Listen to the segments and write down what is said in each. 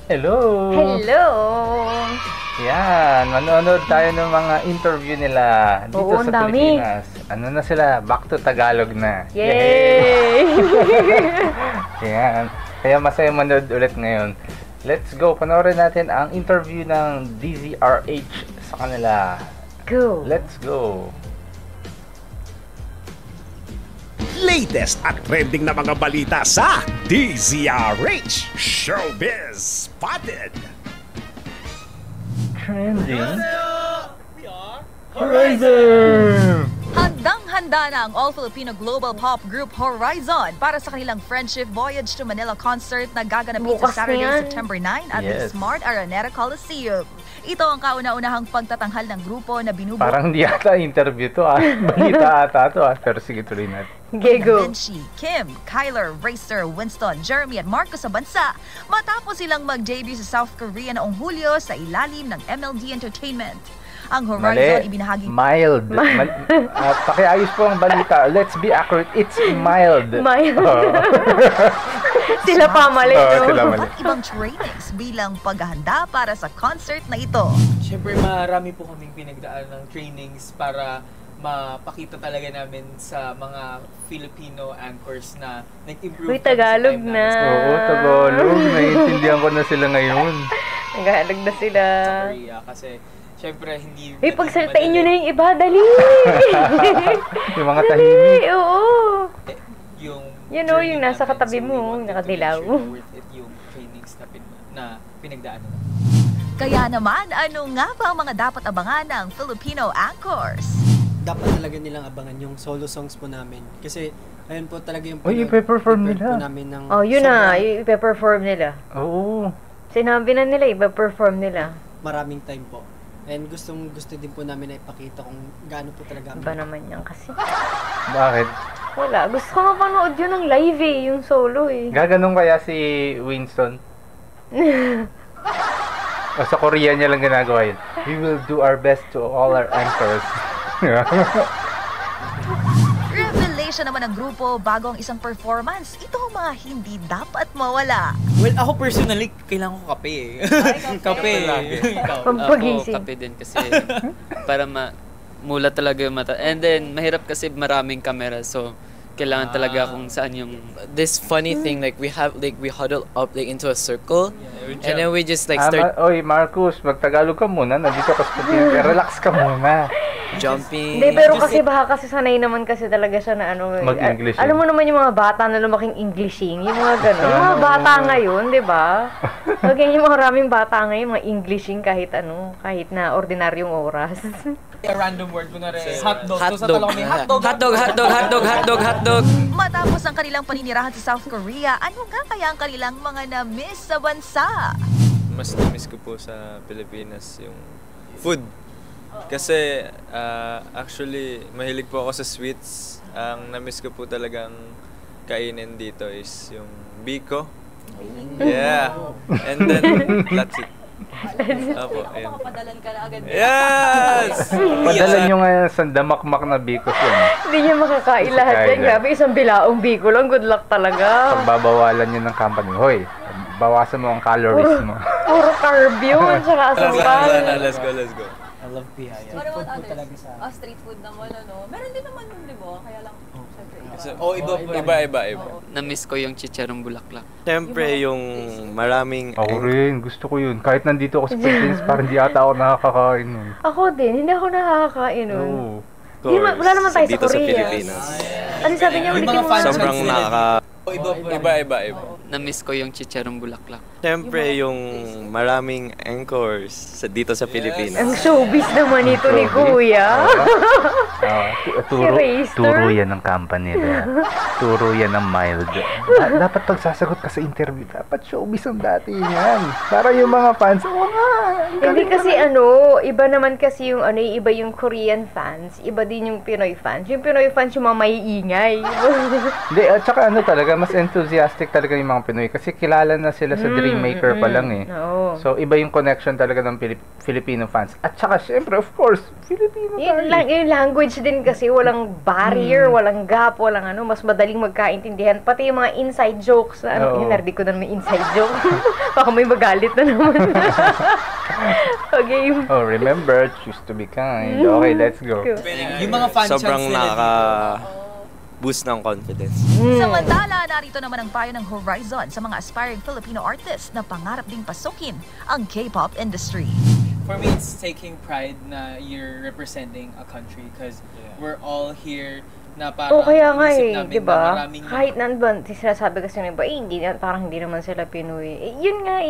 Hello! Hello! Yan, manonood tayo ng mga interview nila dito Oo, sa ang dami. Pilipinas. Ano na sila? Back to Tagalog na. Yay! Yan. Kaya masaya manood ulit ngayon. Let's go. Panoorin natin ang interview ng DZRH sa kanila. Go! Let's go. Latest at trending na mga balita sa DZRH Showbiz Spotted. Trending. Horizon! Handang-handa na ang all-Filipino global pop group Horizon para sa kanilang Friendship Voyage to Manila concert na gaganapin Bukas sa na Saturday, yan. September 9 at the Yes. Smart Araneta Coliseum. Ito ang kauna-unahang pagtatanghal ng grupo na binubuo Parang di ata interview to balita ata to pero sige tuloy natin. Gego! Vinci, Kim, Kyler, Racer, Winston, Jeremy at Marcos sa bansa matapos silang mag-debut sa South Korea noong Hulyo sa ilalim ng MLD Entertainment. Ang Horizon ibinahagi Mild. Pakiayos po ang balita. Let's be accurate. It's mild. Mild. Oh. Sila pa mali, no? Sila mali. at ibang trainings bilang paghahanda para sa concert na ito. Siyempre, marami po kaming pinagdaan ng trainings para mapakita talaga namin sa mga Filipino anchors na nag-improve Uy, Tagalog kami sa time na. namin Oo, Tagalog. Naiintindihan ko na sila ngayon. Naghahalag na sila. sa Korea. Kasi, siyempre, hindi... Uy, pagsalitain nyo na yung iba, dali! Yung mga tahimik. Oo! Yung Yun o, journey yung nasa namin. katabi So, mo, we wanted to nakadilaw. make sure na worth it yung trainings na pinagdaanan namin. Kaya naman, ano nga ba ang mga dapat abangan ng Filipino anchors? Dapat talaga nilang abangan yung solo songs po namin. Kasi, ayun po talaga yung Uy, ipe-perform prepare nila. po namin ng Oh, yun na, sobrang ipe-perform nila. Oo. Sinabi na nila, ipe-perform nila. maraming time po. And gusto din po namin na ipakita kung gaano po talaga Iba naman yan kasi. Bakit? Wala, gusto ko mapanood yun ng live eh, yung solo eh. Gaganong kaya si Winston? O sa Korea niya lang ginagawa yun. We will do our best to all our anchors. Revelation naman ng grupo bago ang isang performance. Ito ang mga hindi dapat mawala. Well, ako personally, kailangan ko kape eh. Kape. Ikaw. Pampagising. Ako, kape din kasi para mula talaga yung mata. And then, mahirap kasi maraming camera. So, kailangan talaga kung saan yung... This funny thing, like we huddle up like into a circle, and then we just like start Oy, Marcus, magtagalog ka muna. Nandito ka sa Pilipinas. Relax ka muna. jumping. Hindi, pero kasi baka kasi sanay naman kasi talaga siya na ano. Mag-English. Alam mo naman yung mga bata na lumaking Englishing, yung mga gano'n. Yung mga bata ngayon, di ba? Okay, yung maraming bata ngayon, mga Englishing kahit ano, kahit na ordinaryong oras. A random word ko na rin. Hotdog. So, sa Hotdog. talo kami, hotdog. Hotdog. Matapos ang kanilang paninirahan sa South Korea, ano nga kaya ang kanilang mga na-miss sa bansa? Mas na-miss ko po sa Pilipinas yung food. Kasi actually mahilig po ako sa sweets. Ang na-miss ko po talagang kainin dito is yung biko. Yeah. And then that's it. Opo, ayun. Padalan ka na agad. Yes! Padala nyo nga sa damakmak na bikos yun. Hindi niya makakain lahat yan. Kaya. Grabe, isang bilaong biko lang. Good luck talaga. Pagbabawalan nyo ng company. Hoy, bawasan mo ang calories mo. Puro carb yun, tsaka asukal. Let's go. I love Pihaya. What about Food po others? talaga sa Street food naman, ano? Meron din naman nun, di ba? Kaya lang, syempre, Iba. Na-miss ko yung chicharong bulaklak. Siyempre yung maraming Ako rin, gusto ko yun. Kahit nandito ako sa Pilipinas, parang di ata ako nakakakain nun. Ako din, hindi ako nakakain nun. Oo. Hindi naman- wala naman tayo sa dito sa Korea. Pilipinas. Ano sabi niya ulit yung mga... Sobrang iba. Na-miss ko yung chicharong bulaklak. Siyempre yung maraming anchors dito sa Pilipinas. Ang showbiz naman ito ni Kuya. Turo, Si Racer? turo yan ng company nila. Turo yan ng mild. Dapat pag sasagot ka sa interview, dapat showbiz ang dati yan. Para yung mga fans, oo nga. ang Hindi galing kasi naman." ano, iba naman kasi yung ano, iba yung Korean fans, iba din yung Pinoy fans. Yung Pinoy fans yung mga maiingay. Hindi, at saka ano talaga, mas enthusiastic talaga yung mga Pinoy. Kasi kilala na sila sa Dream Maker pa lang eh. Oo. So, iba yung connection talaga ng Filipino fans. At saka, syempre, of course, Filipino tayo. Yung language din kasi, walang barrier, walang gap, walang ano, mas madaling magkaintindihan. Pati yung mga inside jokes, na ano, narinig ko na may inside joke. Baka may magalit na naman. Okay. Oh, remember, choose to be kind. Okay, let's go. Yung mga fan chants Sobrang nila boost ng confidence. Samantala, narito naman ang payo ng Horizon sa mga aspiring Filipino artists na pangarap ding pasukin ang K-pop industry. For me, it's taking pride na you're representing a country because we're all here na parang kaya nga inisip namin diba? na maraming Kahit naan ba, sinasabi kasi ng iba, parang hindi naman sila Pinoy. Yun nga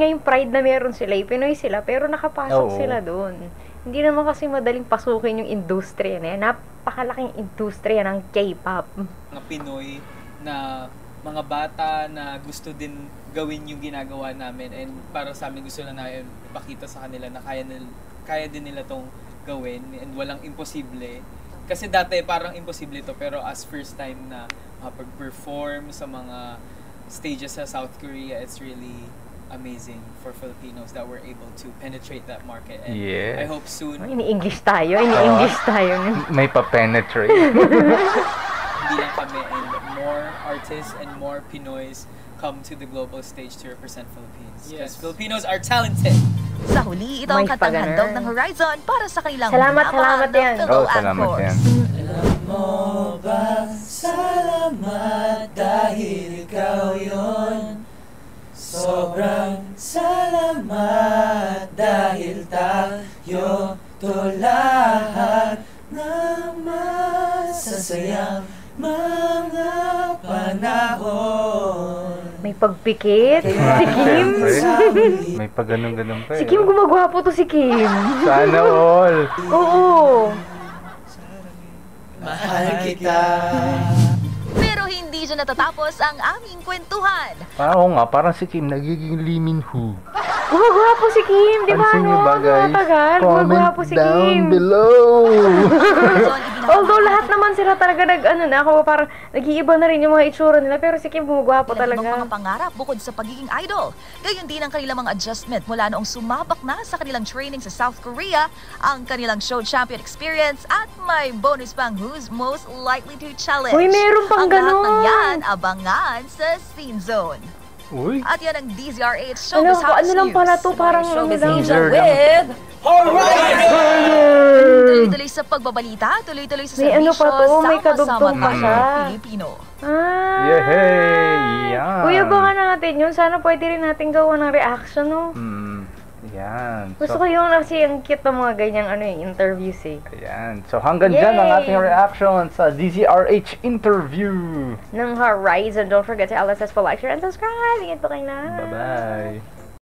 yung pride na meron sila. Pinoy sila, pero nakapasok sila doon. Hindi naman kasi madaling pasukin yung industriya na yan. Napakalaking industriya ng K-pop. Mga Pinoy na mga bata na gusto din gawin yung ginagawa namin, and para sa amin gusto na namin ipakita sa kanila na kaya din nila tong gawin and walang imposible. Kasi dati parang imposible to, pero as first time na pag-perform sa mga stages sa South Korea, it's really amazing for Filipinos that we're able to penetrate that market. And I hope soon... Ini-English tayo. May pa-penetrate. Hindi lang kami, and more artists and more Pinoys come to the global stage to represent Philippines. Because Filipinos are talented. Sa huli, ito ang katanghandog ng Horizon para sa kanilang salamat yan. Salamat yan. Alam mo ba, salamat dahil ikaw yun. Sobrang salamat dahil tayo to lahat ng masasayang mga panahon. May pagpikit. Si Kim. May pag-ganun-ganun pa. Si Kim, gumagwapo to si Kim. Sana all. Oo. Mahal kita. Pero hindi dyan natatapos ang aming kwentuhan. Parang si Kim nagiging Lee Min-ho. Gumagwapo si Kim, di ba? Pansin niyo ba, guys? Comment si down Kim. below. Although lahat naman sila talaga parang nag-iiba na rin yung mga itsura nila, pero si Kim gumagwapo talaga. Mga pangarap bukod sa pagiging idol. Gayon din ang kanilang mga adjustment mula noong sumabak na sa kanilang training sa South Korea, ang kanilang show champion experience, at may bonus pang who's most likely to challenge. Uy, meron pang ang ganun. lahat ng yan, abangan sa Scene Zone. Uy. At yan ang DZRH Showbiz House ano lang pala to, parang Showbiz ano lang. Angel with Horizon! Tuloy-tuloy sa pagbabalita, tuloy-tuloy sa May ano pa to, may kadugtong sama-sama pa siya. Pilipino. Yehey! Yan. Kuya, baka natin yun. Sana pwede rin natin gawa ng reaction, no? Yan. Gusto ko yung kasi ang cute ng mga ganyang interviews eh. Ayan. So hanggang dyan ang ating reaction sa DZRH interview ng Horizon. Don't forget to LSS for like, share, and subscribe. Ingat po kayo na. Bye-bye.